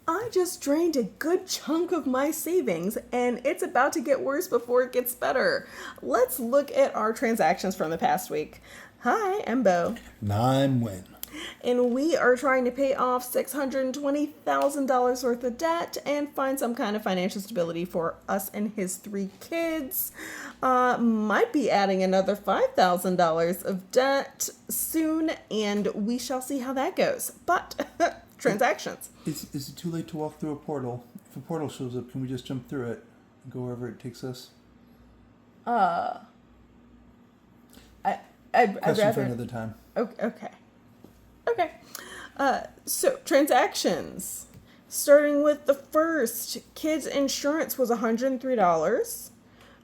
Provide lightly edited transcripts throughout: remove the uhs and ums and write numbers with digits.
I just drained a good chunk of my savings and it's about to get worse before it gets better. Let's look at our transactions from the past week. Hi, I'm Bo, I'm Win. and we are trying to pay off $620,000 worth of debt and find some kind of financial stability for us and his three kids. Might be adding another $5,000 of debt soon, and we shall see how that goes. But transactions. Is it too late to walk through a portal? If a portal shows up, can we just jump through it and go wherever it takes us? Uh, I'd Question for rather. another time. Okay. Okay. So transactions. Starting with the first, kids insurance was $103.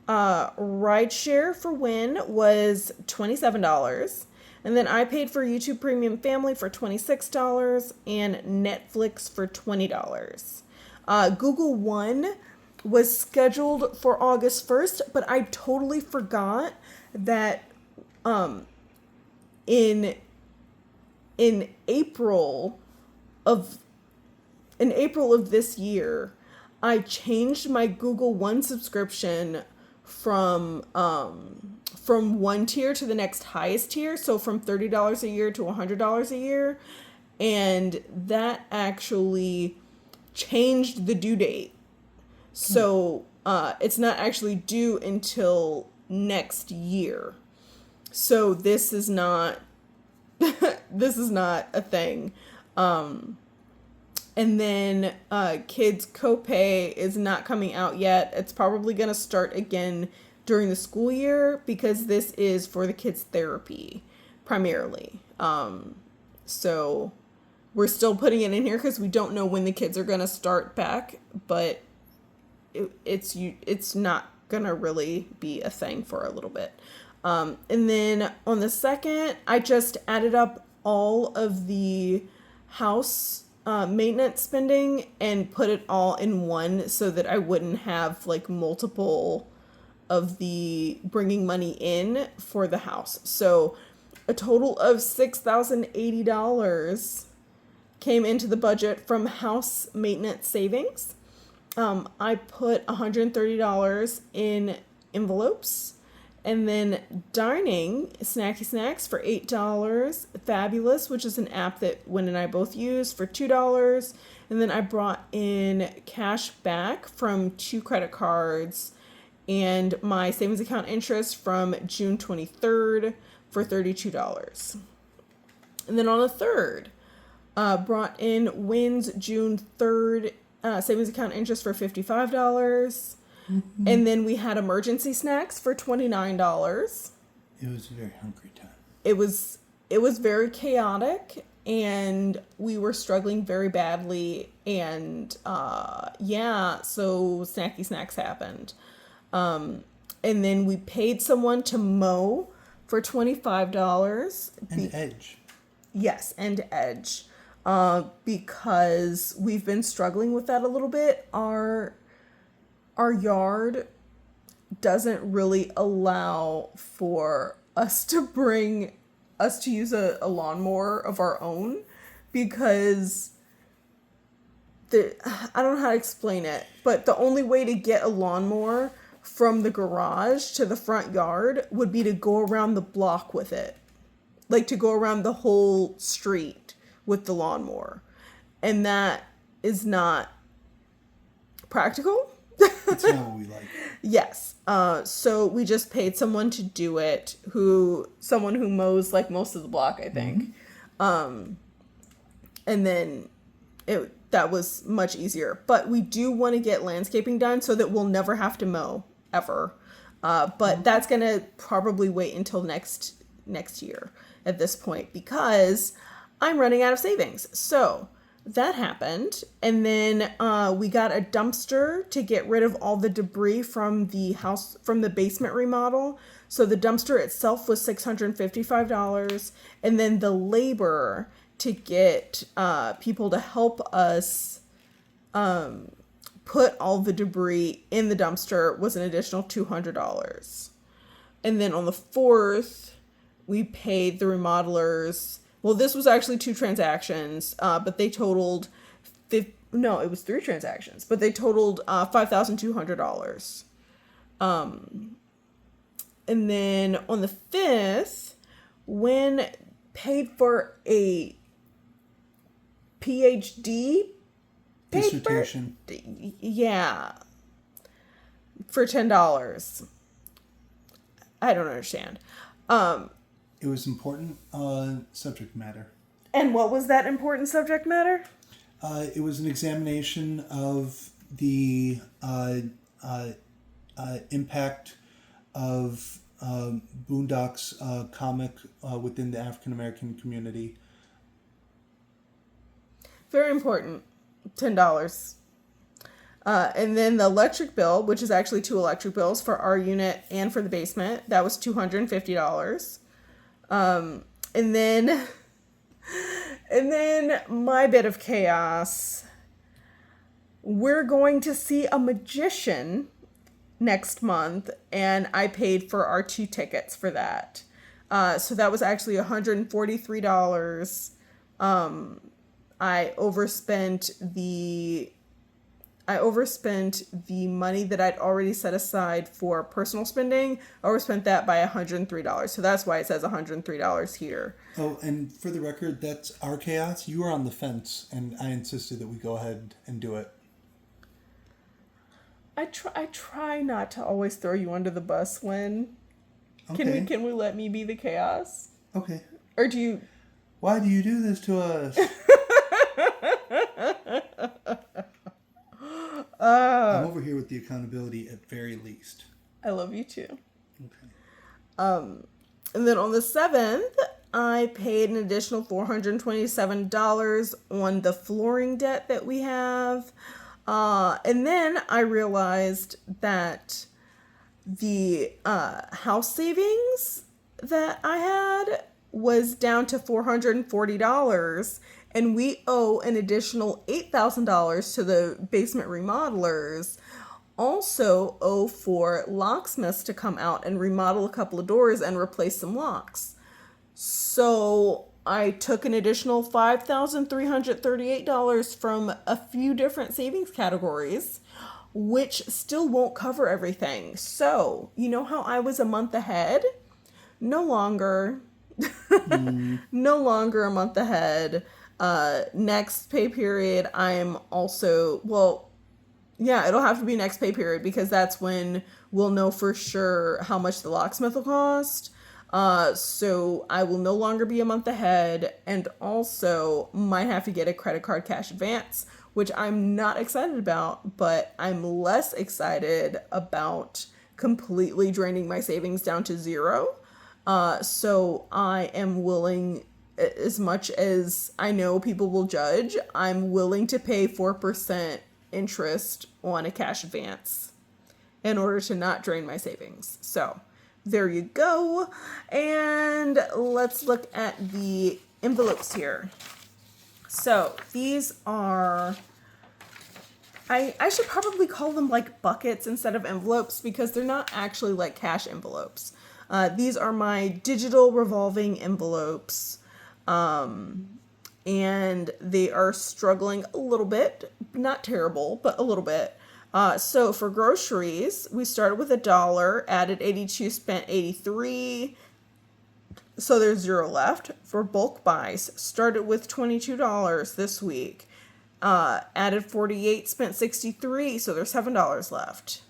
Rideshare for Win was $27. And then I paid for YouTube Premium Family for $26 and Netflix for $20. Google One was scheduled for August 1st, but I totally forgot that in in April of this year, I changed my Google One subscription from one tier to the next highest tier, so from $30 a year to $100 a year, and that actually changed the due date. So it's not actually due until next year. So this is not this is not a thing. And then kids copay is not coming out yet. It's probably going to start again during the school year because this is for the kids' therapy primarily. So we're still putting it in here because we don't know when the kids are going to start back, but it's not going to really be a thing for a little bit. And then on the second, I just added up all of the house maintenance spending and put it all in one so that I wouldn't have like multiple of the bringing money in for the house. So a total of $6,080 came into the budget from house maintenance savings. I put $130 in envelopes. And then dining, Snacky Snacks for $8. Fabulous, which is an app that Win and I both use, for $2. And then I brought in cash back from 2 credit cards and my savings account interest from June 23rd for $32. And then on the 3rd, brought in Win's June 3rd savings account interest for $55. Mm-hmm. And then we had emergency snacks for $29. It was a very hungry time. It was very chaotic and we were struggling very badly, and so snacky snacks happened. And then we paid someone to mow for $25. And Edge. Yes, and Edge. Because we've been struggling with that a little bit. Our yard doesn't really allow for us to use a lawnmower of our own because I don't know how to explain it, but the only way to get a lawnmower from the garage to the front yard would be to go around the block with it. Like to go around the whole street with the lawnmower. And that is not practical. That's not what we like. Yes. So we just paid someone to do it, someone who mows like most of the block, I think. Mm-hmm. And then that was much easier. But we do want to get landscaping done so that we'll never have to mow ever. But that's going to probably wait until next year at this point because I'm running out of savings. So that happened. And then we got a dumpster to get rid of all the debris from the basement remodel. So the dumpster itself was $655. And then the labor to get people to help us put all the debris in the dumpster was an additional $200. And then on the 4th, we paid the remodelers. Well, this was actually 2 transactions, but they totaled No, it was 3 transactions, but they totaled $5,200. And then on the 5th, Win paid for a PhD paper? Dissertation. Yeah. For $10. I don't understand. It was important subject matter. And what was that important subject matter? It was an examination of the impact of Boondocks comic within the African American community. Very important. $10. And then the electric bill, which is actually 2 electric bills for our unit and for the basement, that was $250. And then my bit of chaos. We're going to see a magician next month, and I paid for our 2 tickets for that. So that was actually $143. I overspent the money that I'd already set aside for personal spending. I overspent that by $103. So that's why it says $103 here. Oh, and for the record, that's our chaos. You were on the fence, and I insisted that we go ahead and do it. I try not to always throw you under the bus when. Okay. Can we let me be the chaos? Okay. Or do you? Why do you do this to us? I'm over here with the accountability at very least. I love you too. Okay. And then on the 7th, I paid an additional $427 on the flooring debt that we have. And then I realized that the house savings that I had was down to $440, and we owe an additional $8,000 to the basement remodelers. Also owe for locksmiths to come out and remodel a couple of doors and replace some locks. So I took an additional $5,338 from a few different savings categories, which still won't cover everything. So, you know how I was a month ahead? No longer. No longer a month ahead. Next pay period, I'm also, yeah, it'll have to be next pay period because that's when we'll know for sure how much the locksmith will cost. So I will no longer be a month ahead, and also might have to get a credit card cash advance, which I'm not excited about, but I'm less excited about completely draining my savings down to zero. So I am willing, as much as I know people will judge, I'm willing to pay 4% interest on a cash advance in order to not drain my savings. So there you go. And let's look at the envelopes here. So these are, I should probably call them like buckets instead of envelopes because they're not actually like cash envelopes. These are my digital revolving envelopes. And they are struggling a little bit, not terrible, but a little bit. So for groceries, we started with $1, added 82, spent 83. So there's 0 left. For bulk buys, started with $22 this week. Added 48, spent 63, so there's $7 left.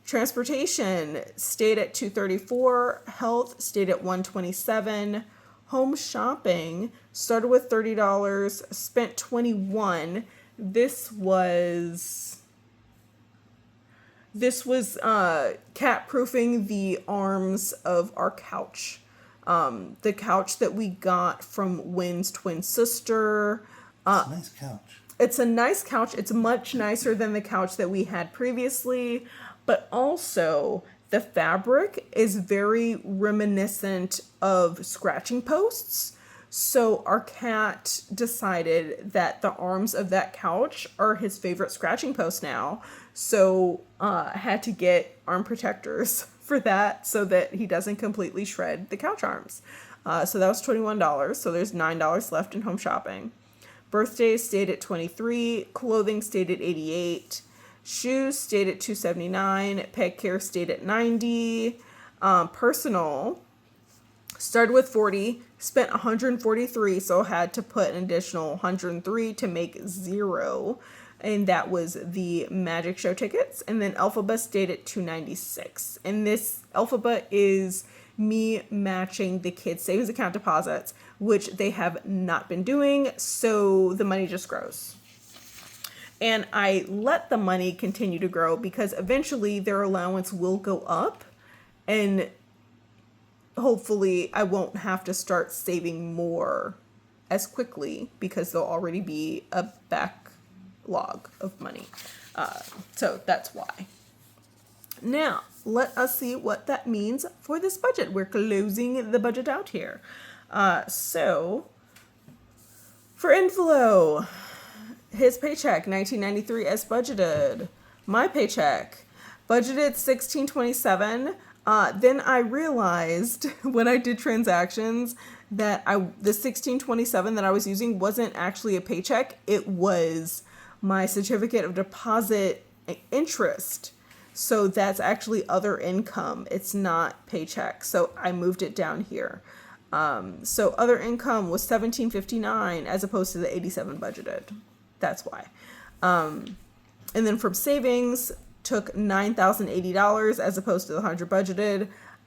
Transportation stayed at $234. Health stayed at $127. Home shopping started with $30, spent $21. This was cat proofing the arms of our couch. The couch that we got from Wynn's twin sister. It's a nice couch. It's a nice couch. It's much nicer than the couch that we had previously, but also the fabric is very reminiscent of scratching posts. So our cat decided that the arms of that couch are his favorite scratching post now. So I had to get arm protectors for that so that he doesn't completely shred the couch arms. So that was $21. So there's $9 left in home shopping. Birthdays stayed at 23. Clothing stayed at 88. Shoes stayed at 279. Pet care stayed at 90. Personal started with 40, spent 143, so had to put an additional 103 to make 0. And that was the magic show tickets. And then Alphabet stayed at 296. And this Alphabet is me matching the kids' savings account deposits, which they have not been doing. So the money just grows. And I let the money continue to grow because eventually their allowance will go up. And hopefully I won't have to start saving more as quickly because there'll already be a backlog of money. So that's why. Now, let us see what that means for this budget. We're closing the budget out here. So, for Inflow, his paycheck, $19.93 as budgeted. My paycheck, budgeted $16.27. Then I realized when I did transactions that the $16.27 that I was using wasn't actually a paycheck. It was my certificate of deposit interest. So that's actually other income. It's not paycheck. So I moved it down here. So other income was $17.59 as opposed to the $87 budgeted. That's why. And then from savings, took $9,080 as opposed to the $100 budgeted.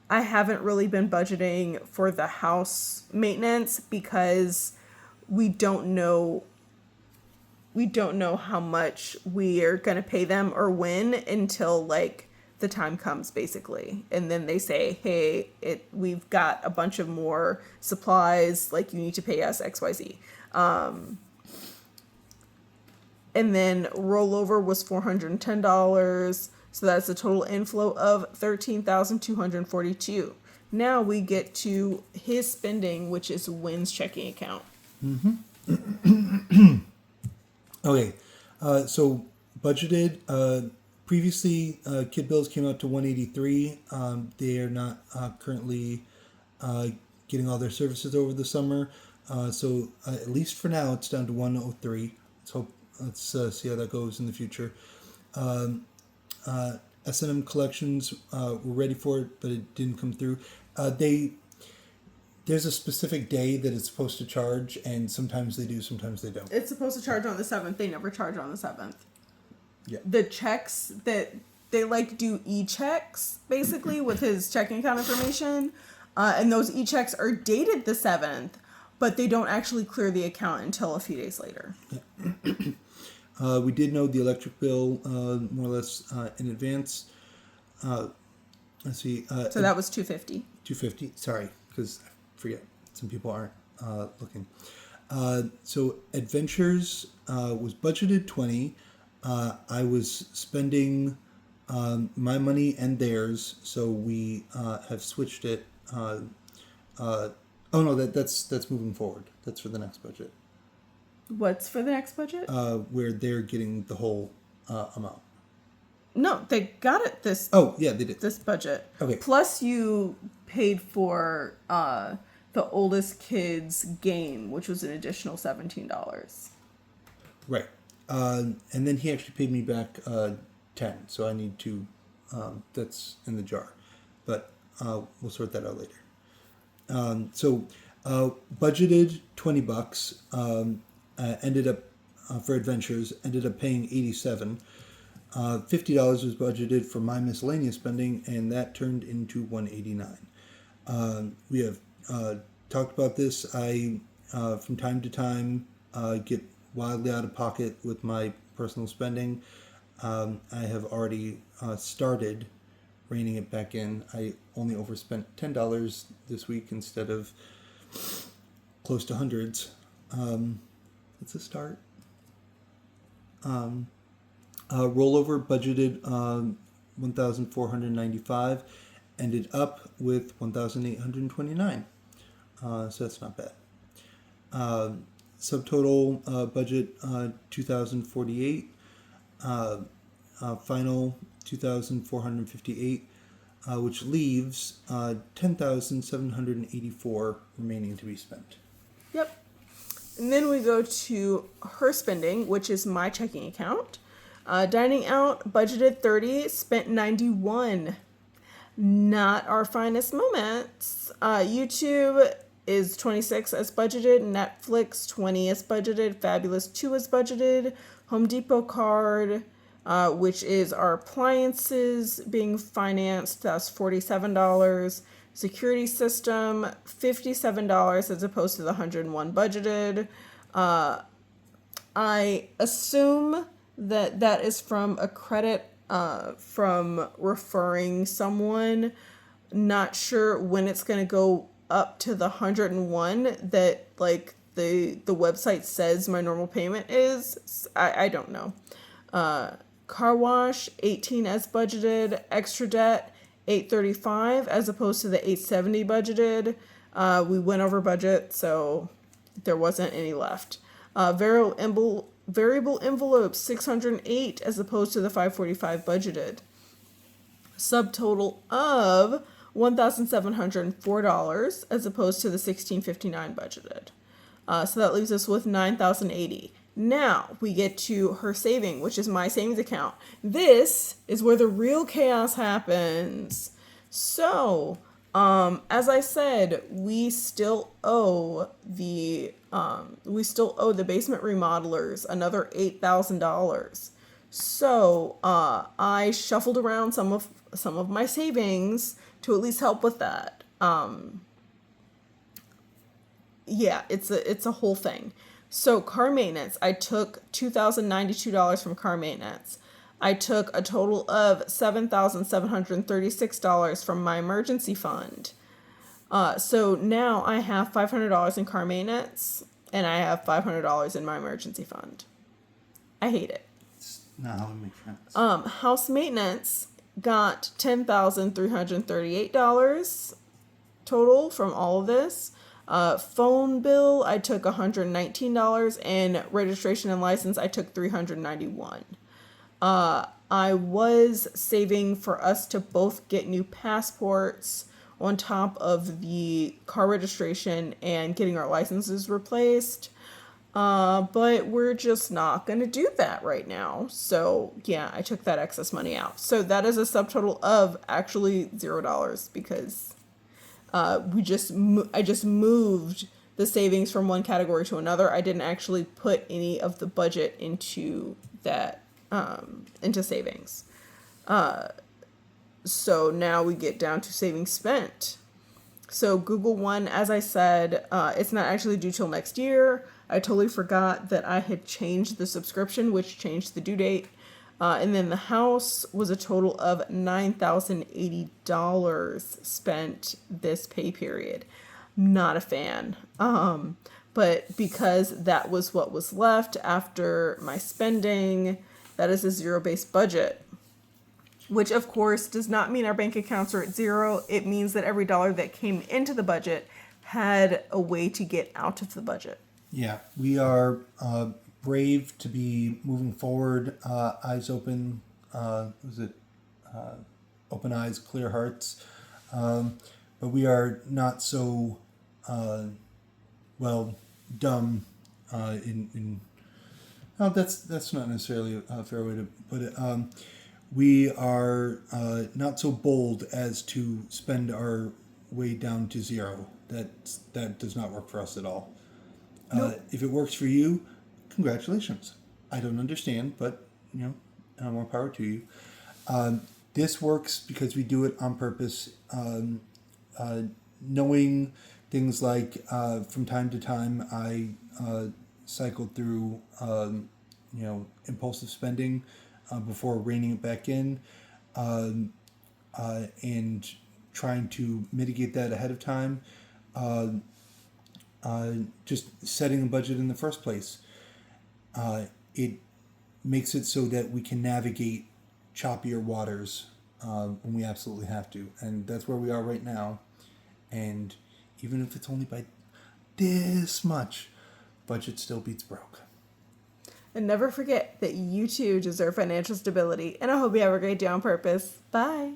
I haven't really been budgeting for the house maintenance because we don't know how much we are going to pay them or when until like the time comes basically. And then they say, hey, we've got a bunch of more supplies, like you need to pay us XYZ. And then rollover was $410. So that's a total inflow of $13,242. Now we get to his spending, which is Wynn's checking account. Okay, so budgeted. Previously, kid bills came out to $183. They are not currently getting all their services over the summer. So at least for now, it's down to $103. Let's see how that goes in the future. S&M collections were ready for it, but it didn't come through. There's a specific day that it's supposed to charge, and sometimes they do, sometimes they don't. It's supposed to charge on the 7th. They never charge on the 7th. Yeah. The checks that they do e-checks basically with his checking account information, and those e-checks are dated the 7th, but they don't actually clear the account until a few days later. Yeah. We did know the electric bill more or less in advance. Let's see. So that was $250. $250. Sorry, because I forget some people aren't looking. So Adventures was budgeted $20. I was spending my money and theirs, so we have switched it. Oh no, that's moving forward. That's for the next budget. What's for the next budget? Where they're getting the whole amount. No, they got it this. Oh yeah, they did this budget. Okay. Plus, you paid for the oldest kid's game, which was an additional $17. Right, and then he actually paid me back $10. So I need to. That's in the jar, but we'll sort that out later. So budgeted $20. Ended up for Adventures. Ended up paying $87. $50 was budgeted for my miscellaneous spending, and that turned into $189. We have talked about this. I from time to time get wildly out of pocket with my personal spending. I have already started reining it back in. I only overspent $10 this week instead of close to hundreds. It's a start. Rollover budgeted $1,495, ended up with $1,829. So that's not bad. Subtotal budget $2,048. Final $2,458, which leaves $10,784 remaining to be spent. Yep. And then we go to her spending, which is my checking account. Dining out, budgeted 30, spent 91. Not our finest moments. YouTube is 26 as budgeted. Netflix 20 as budgeted. Fabulous 2 as budgeted. Home Depot card, which is our appliances being financed. That's $47. Security system, $57 as opposed to the 101 budgeted. I assume that that is from a credit from referring someone. Not sure when it's going to go up to the 101 that like the website says my normal payment is. I don't know. Car wash, 18 as budgeted. Extra debt, 835 as opposed to the 870 budgeted. We went over budget, so there wasn't any left. Variable envelopes, 608 as opposed to the 545 budgeted. Subtotal of $1,704 as opposed to the 1659 budgeted. So that leaves us with 9,080. Now we get to her saving, which is my savings account. This is where the real chaos happens. So, as I said, we still owe the basement remodelers another $8,000. So I shuffled around some of my savings to at least help with that. Yeah, it's a whole thing. So car maintenance, I took $2,092 from car maintenance. I took a total of $7,736 from my emergency fund. So now I have $500 in car maintenance and I have $500 in my emergency fund. I hate it. It's not how we make friends. House maintenance got $10,338 total from all of this. Phone bill, I took $119, and registration and license, I took $391. I was saving for us to both get new passports on top of the car registration and getting our licenses replaced. But we're just not going to do that right now. So yeah, I took that excess money out. So that is a subtotal of actually $0 because I just moved the savings from one category to another. I didn't actually put any of the budget into that into savings. So now we get down to savings spent. So Google One, as I said, it's not actually due till next year. I totally forgot that I had changed the subscription, which changed the due date. And then the house was a total of $9,080 spent this pay period. Not a fan. But because that was what was left after my spending, that is a zero-based budget. Which, of course, does not mean our bank accounts are at zero. It means that every dollar that came into the budget had a way to get out of the budget. Yeah, we are brave to be moving forward, eyes open, open eyes, clear hearts. But we are not so, dumb no, that's not necessarily a fair way to put it. We are not so bold as to spend our way down to zero. That does not work for us at all. Nope. If it works for you, congratulations. I don't understand, but more power to you. This works because we do it on purpose. Knowing things like from time to time I cycled through impulsive spending before reining it back in, and trying to mitigate that ahead of time. Just setting a budget in the first place. It makes it so that we can navigate choppier waters when we absolutely have to. And that's where we are right now. And even if it's only by this much, budget still beats broke. And never forget that you too deserve financial stability. And I hope you have a great day on purpose. Bye.